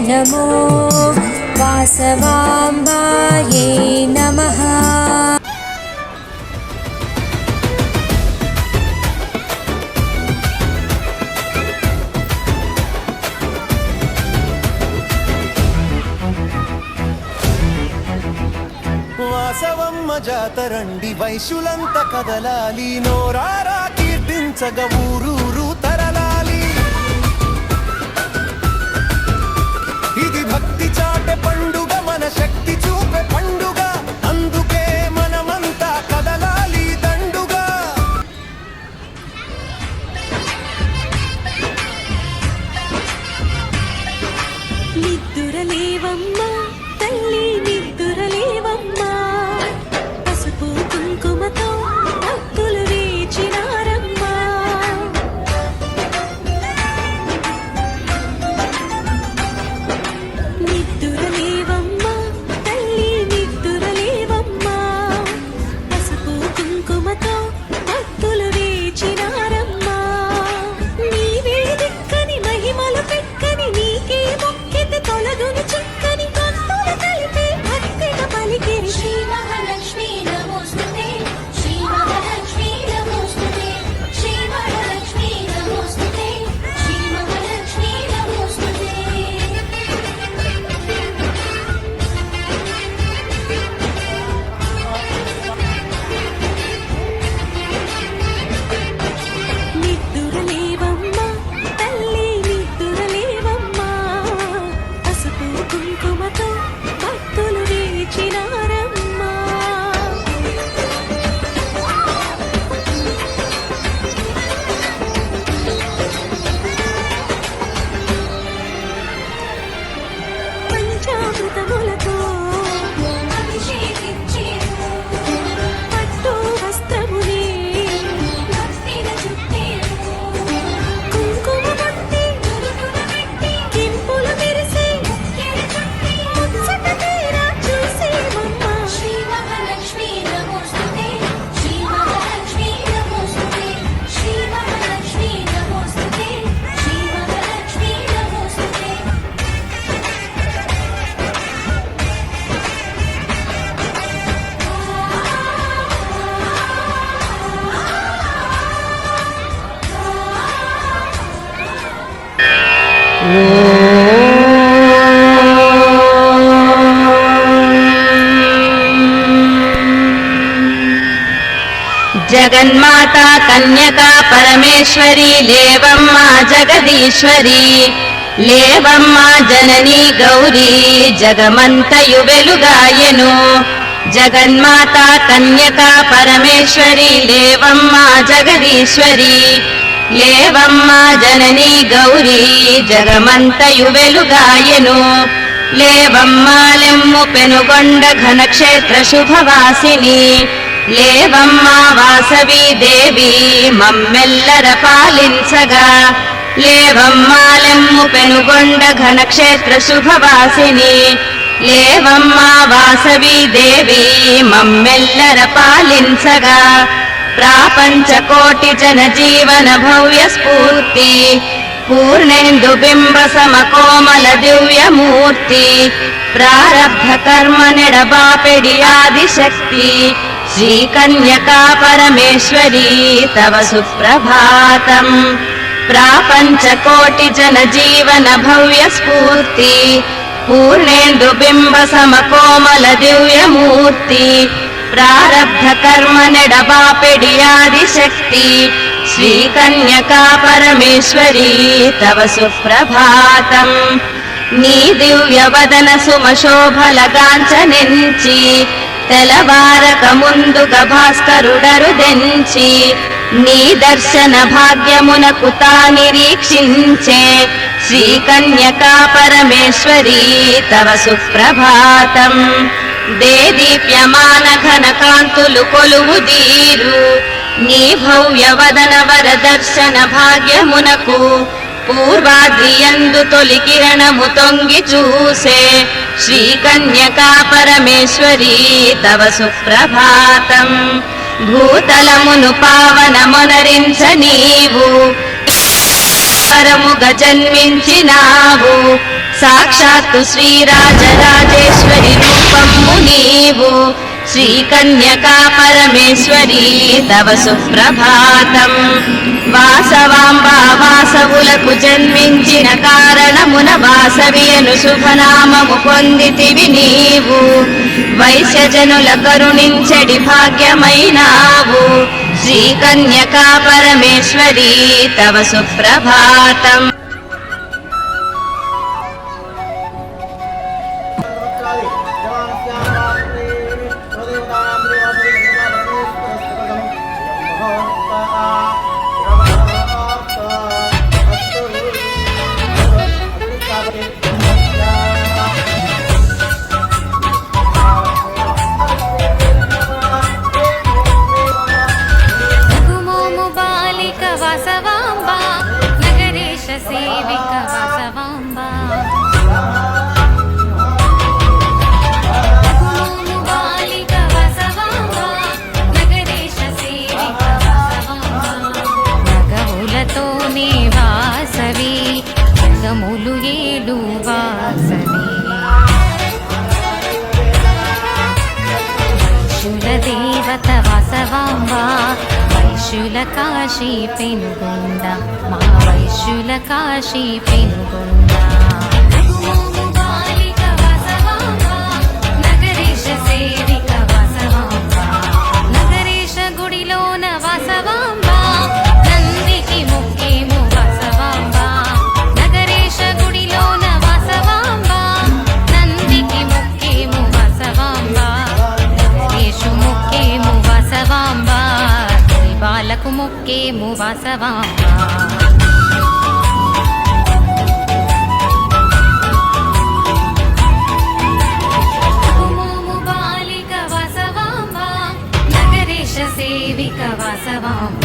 नमो वासवाम्बायै नमः। వాసవమ్మ జాతరండి వైశ్యులంత కదలాలి, నోరారా కీర్తించగ ఊరూరు తరలాలి. ఇది భక్తి చాటే పండుగ, మన శక్తి చూపే పండుగ, అందుకే మనమంతా కదలాలి దండుగా. నిద్దురలేవమ్మా తల్లి నిద్దురలేవమ్మా, పసుపు కుంకుమతో భక్తులు వేచినారమ్మా. నిద్దురలేవమ్మా తల్లి నిద్దురలేవమ్మా, పసుపు కుంకుమతో భక్తులు వేచినారమ్మా. నీవే దిక్కని మహిమలు పెక్కని, నీకే మొక్కితే తొలగుని చిక్కని, భక్తులు కలిపే భక్తిగా పలికిరి. శ్రీ మహాలక్ష్మీ నమోస్తుతే, శ్రీ మహాలక్ష్మీ నమోస్తుతే, శ్రీ మహాలక్ష్మీ నమోస్తుతే, శ్రీ మహాలక్ష్మీ నమోస్తుతే. నిద్దురలేవమ్మా తల్లి నిద్దురలేవమ్మా, పసుపు కుంకుమతో భక్తులు వేచినారమ్మా. పంచామృతములతో అభిషేకించేరు, పట్టు వస్త్రమునే భక్తిగా చుట్టేరు, కుంకుమ బట్టి ముడుపున పెట్టి కెంపులు మెరిసే ముక్కెర చుట్టి ముచ్చట తీరా చూసేమమ్మా. శ్రీ మహాలక్ష్మీ నమోస్తుతే, శ్రీ మహాలక్ష్మీ నమోస్తుతే, శ్రీ మహాలక్ష్మీ నమోస్తుతే, శ్రీ మహాలక్ష్మీ నమోస్తుతే. జగన్మాతా కన్యకా పరమేశ్వరి లేవమ్మా జగదీశ్వరి, లేవమ్మా జననీ గౌరీ జగమంతయు వెలుగాయెను. జగన్మాతా కన్యకా పరమేశ్వరి లేవమ్మా జగదీశ్వరి, లేవమ్మా జననీ గౌరీ జగమంతయు వెలుగాయెను. లేవమ్మా లెమ్ము పెనుగొండ ఘనక్షేత్ర శుభవాసిని, లేవమ్మా వాసవి దేవి మమ్మెల్లర పాలించగా. లేవమ్మా లెమ్ము పెనుగొండ ఘనక్షేత్ర శుభవాసిని, లేవమ్మా వాసవి దేవి మమ్మెల్లర పాలించగా. ప్రాపంచ కోటి జన జీవన భవ్య స్ఫూర్తి, పూర్ణేందు బింబ సమకోమల దివ్యమూర్తి, ప్రారబ్ధ కర్మ నెడబాపెడి ఆదిశక్తి, శ్రీ కన్యకా పరమేశ్వరి తవ సుప్రభాతం. ప్రాపంచ కోటి జన జీవన భవ్య స్ఫూర్తి, పూర్ణేందు బింబ సమకోమల దివ్యమూర్తి, ప్రారబ్ధ కర్మ నెడబాపెడి ఆదిశక్తి, శ్రీ కన్యకా పరమేశ్వరి తవ సుప్రభాతం. నీ దివ్య వదన సుమశోభలగాంచనించి, తెలవారక ముందుగ భాస్కరుడరుదెంచి, నీ దర్శన భాగ్యమునకు తా నిరీక్షించే, శ్రీ కన్యకా పరమేశ్వరి తవ సుప్రభాతం. దేదీప్యమాన ఘన కాంతులు కొలువు దీరు, నీ భవ్య వదన వర దర్శన భాగ్యమునకు పూర్వాద్రియందు తొలి కిరణము తొంగి చూసే, శ్రీ కన్యకా పరమేశ్వరి తవ సుప్రభాతం. భూతలమును పావనమునరించ నీవు పరముగ జన్మించినావు, సాక్షాత్తు శ్రీరాజరాజేశ్వరి రూపము నీవు శ్రీకన్యకా పరమేశ్వరి తవ సుప్రభాతం. వాసవాంబా వాసవులకు జన్మించిన కారణమున వాసవి అను శుభనామము పొందితివి నీవు. వైశ్యజనుల కరుణించడి భాగ్యమైనావు శ్రీకన్యకా పరమేశ్వరి తవ సుప్రభాతం. రఘుమోము బాలిక వాసవాంబ నగరేశ సేవిక వాసవాంబ. రఘుమోము బాలిక వాసవాంబ నగరేశ సేవిక వాసవాంబ. నగములతోనే వాసవి నగములు ఏలు వాసవి. దేవత వాసవాంబ వైశ్యుల కాశీ పెనుగొండ మా వైశ్యుల కాశీ పెనుగొండ. రఘుమోము బాలిక వాసవాంబ నగరేశ సేవిక వాసవాంబ. నగరేశ గుడిలోన వాసవాంబ నందికి ముఖ్యము వాసవాంబ. నగరేశ గుడిలోన వాసవాంబ నందికి ముఖ్యము వాసవాంబ. నగరేశు ముఖ్యము వాసవాంబ బాలకు ముఖ్యము వాసవాంబ. రఘుమోము బాలిక వాసవాంబ నగరేశ సేవిక వాసవాంబ.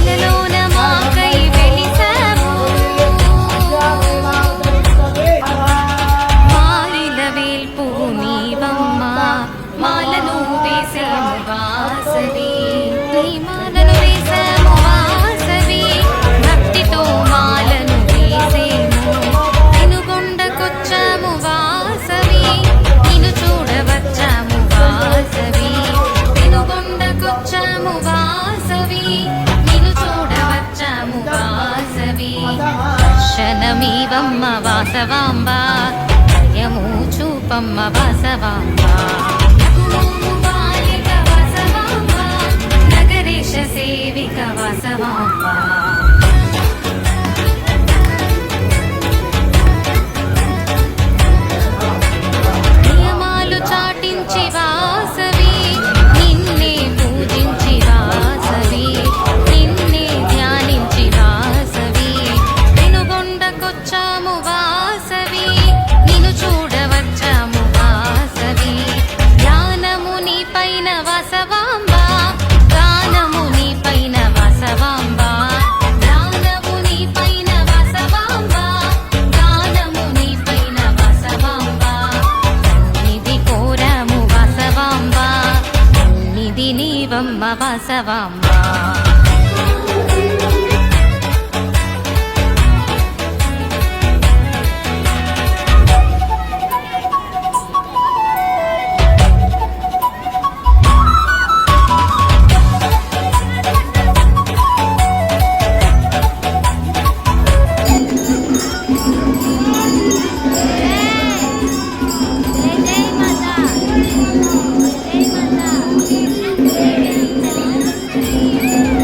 ఇలలోన మాకై వెలిసావు మాలిల వేల్పు నీవమ్మ. మాలను వేసాము వాసవి నీ మాలను వేసాము వాసవి. భక్తితో మాలను వేసేము నినుగొండకొచ్చాము వాసవి. నిన్ను చూడవచ్చాము వాసవి. నినుగొండకొచ్చాము వాసవి. నిన్ను చూడవచ్చాము వాసవి. దర్శనమీవమ్మ వాసవాంబ దయము చూపమ్మ వాసవాంబ. రఘుమోము బాలిక వాసవాంబ నగరేశ సేవిక వాసవాంబ. నియమాలు చాటించి వాసవి నిన్నే పూజించి వాసవి. నిన్నే ధ్యానించి వాసవి. వెనుగొండకొచ్చాము వాసవి. నిన్ను చూడవచ్చాము వాసవి. ధ్యానము నీ పైన వాసవాంబ గానము నీ పైన వాసవాంబ. ధ్యానము నీ పైన వాసవాంబ గానము నీ పైన వాసవాంబ. నిధి కోరము వాసవాంబ నిధి నీవమ్మ వాసవాంబ. జై మాతా జై మాతా.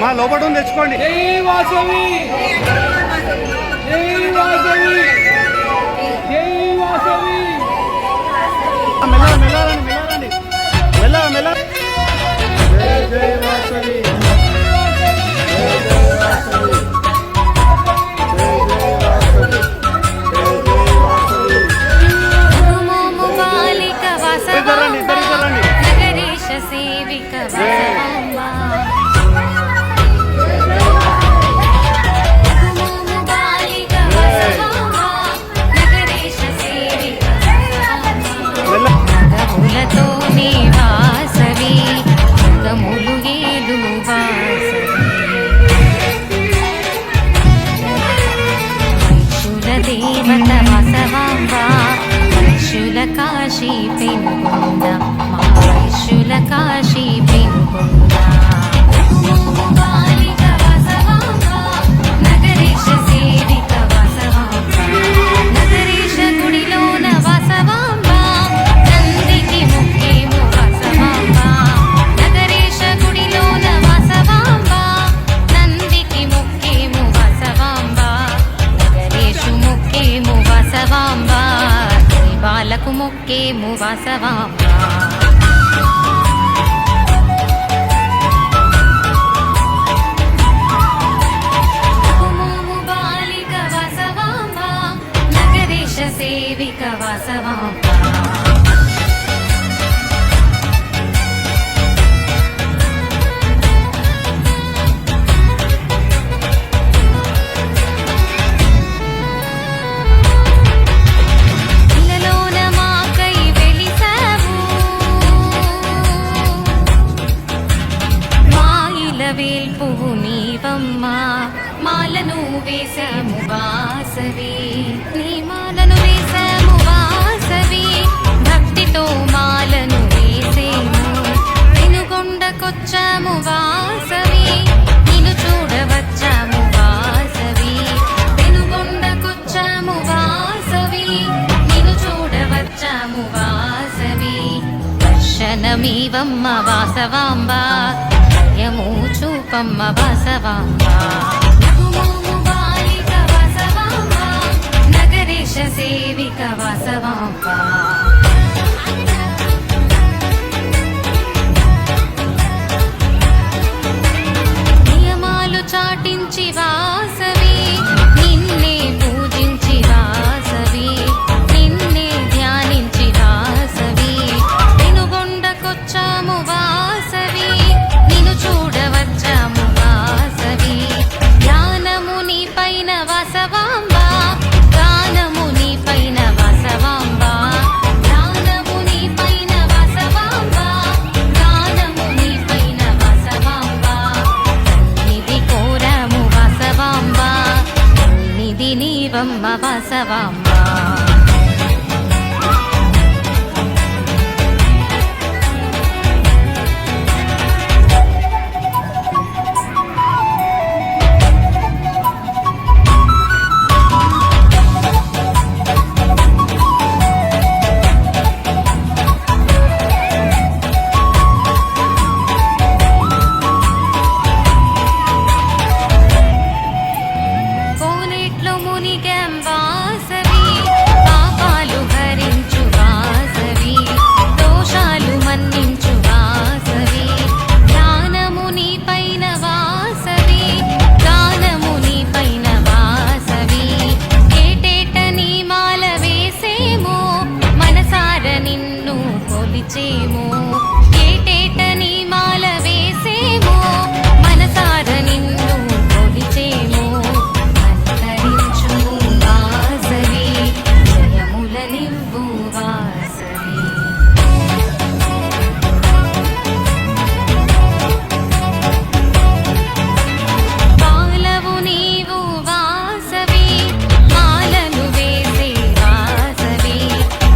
మా లోపల ఉంది, తెచ్చుకోండి. జై వాసవి జై వాసవి జై వాసవి. మెల్ల మెల్లరండి, మెల్ల మెల్ల. జై జై వాసవి, జై జై వాసవి, జై జై వాసవి, జై జై వాసవి. మోము బాలిక వాసవాంబ నగరేశ సేవిక వాసవాంబ. మోము బాలిక వాసవాంబ నగరేశ సేవిక వాసవాంబ. నగములతోనే వాసవి నగములు ఏలు వాసవి. వైశ్యుల దేవత వాసవాంబ వైశ్యుల కాశీ పెనుగొండ మా వైశ్యుల కాశీ పెనుగొండ. బాలిక వాసవాంబ నగరేశ సేవిక వాసవాంబ. నగరేశ గుడిలోన వాసవాంబ నందికి ముఖ్యము వాసవాంబ. నగరేశ గుడిలోన వాసవాంబ నందికి ముఖ్యము వాసవాంబ. నగరేశు ముఖ్యము వాసవాంబ బాలకు ముఖ్యము వాసవాంబ. మోము బాలిక వాసవాంబ నగరేశ సేవిక వాసవాంబ. ఇలలోన మాకై వెలిసావు మా ఇల వేల్పువు నీవమ్మ. మాలను వేసాము వాసవి నీ మాలను వేసాము వాసవి. భక్తితో మాలను వేసేము వెనుగొండకొచ్చాము వాసవి. నిన్ను చూడవచ్చాము వాసవి వెనుగొండకొచ్చాము వాసవి. నిన్ను చూడవచ్చాము వాసవి. దర్శనమీవమ్మ వాసవాంబ దయము చూపమ్మ వాసవాంబ. మోము బాలిక వాసవాంబ నగరేశ సేవిక వాసవాంబ. నియమాలు చాటించి వాసవి నిన్నే పూజించి వాసవి. నిన్నే ధ్యానించి వాసవి వెనుగొండకొచ్చాము వాసవి. నిన్ను చూడవచ్చాము వాసవి. ధ్యానము నీ పైన వాసవాంబ గానము నీ పైన వాసవాంబ. ధ్యానము నీ పైన వాసవాంబ గానము నీ పైన వాసవాంబ. సన్నిధి కోరము వాసవాంబ సన్నిధి నీవమ్మ వాసవాంబ. కోనేట్లో మునిగాం వాసవి పాపాలు హరించు వాసవి. దోషాలు మన్నించు వాసవి. ధ్యానము నీ పైన వాసవి గానము నీ పైన వాసవి. ఏటేట నీ మాల వేసేమో మనసార నిన్ను కొలిచేమో. ఏటేట నీ మాల వేసేమో మనసార నిన్ను కొలిచేమో. అలంకరించు వాసవి జయములనివ్వు వాసవి. బాలవు నీవు వాసవి మాలను వేసే వాసవి.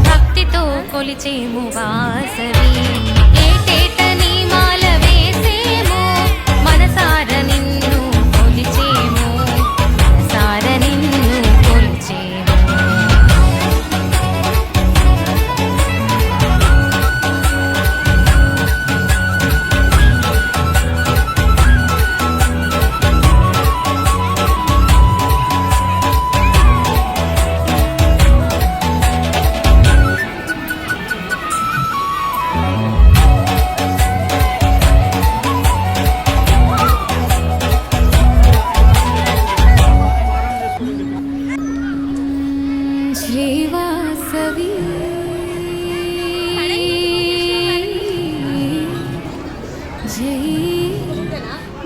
భక్తితో కొలిచేము వాసవి. ఏటేట నీ మాల వేసేమో మనసార నిన్ను కొలిచేము. మనసార నిన్ను కొలిచేము. जय वासवी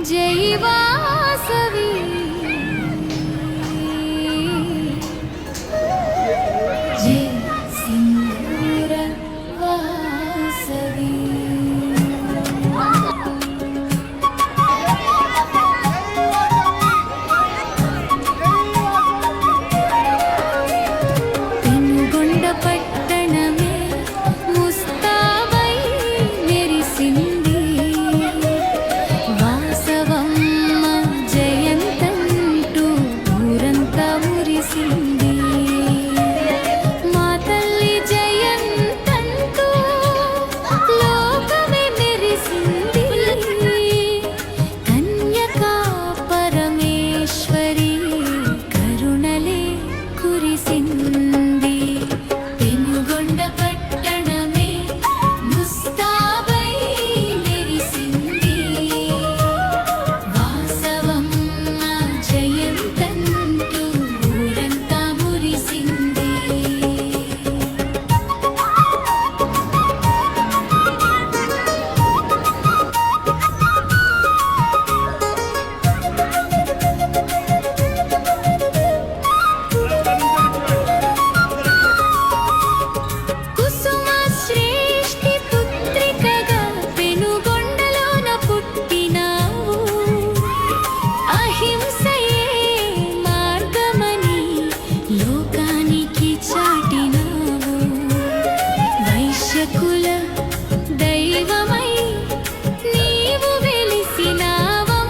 जय वासवी जय सिंदूर वासवी పెనుగొండ పట్టణమే ముస్తాబై మెరిసింది వాసవమ్మ జయంతంటూ ఊరంతా మురిసింది మా తల్లి జయంతంటూ లోకమే మెరిసింది కన్యకా పరమేశ్వరి కరుణలే కురిసింది పెనుగొండ పట్టణమే ముస్తాబై మెరిసింది వాసవమ్మ జయంతంటూ ఊరంతా మురిసింది కుసుమ శ్రేష్ఠి పుత్రికగా పెనుగొండలోన పుట్టినావు అహింసయే మార్గమని లోకానికి చాటినావు వైశ్యకుల దైవమై నీవు వెలిసినావమ్మా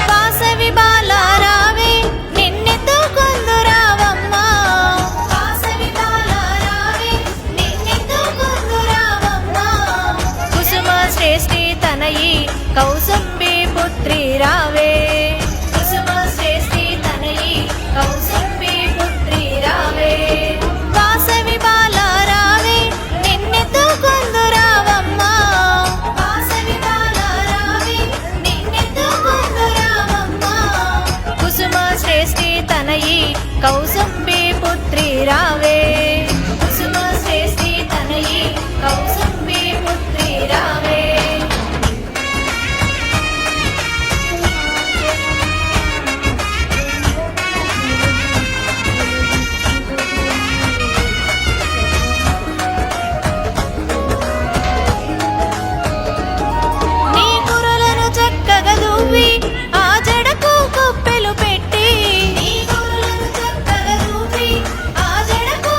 వాసవి బాలారావే నిన్నెతో కొందురావమ్మా వాసవి బాలారావే నిన్నెతో కొందురావమ్మా కుసుమ శ్రేష్ఠి తనయి కౌసుంబి పుత్రి రావే కుసుమ శ్రేష్ఠి తనయి కౌసుంబి పుత్రి రావే వాసవి బాలారావే నిన్నెతో కొందురావమ్మా వాసవి బాలారావే నిన్నెతో కొందురావమ్మా కుసుమ శ్రేష్ఠి తనయి కౌసుంబి పుత్రి రావే కుసుమ శ్రేష్ఠి తనయి కౌసుంబి పుత్రి రావే నీ కురులను చక్కగా దువ్వి ఆ జడకు కుప్పెలు పెట్టి నీ కురులను చక్కగా దువ్వి ఆ జడకు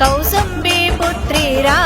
కౌసంబీ పుత్రి రా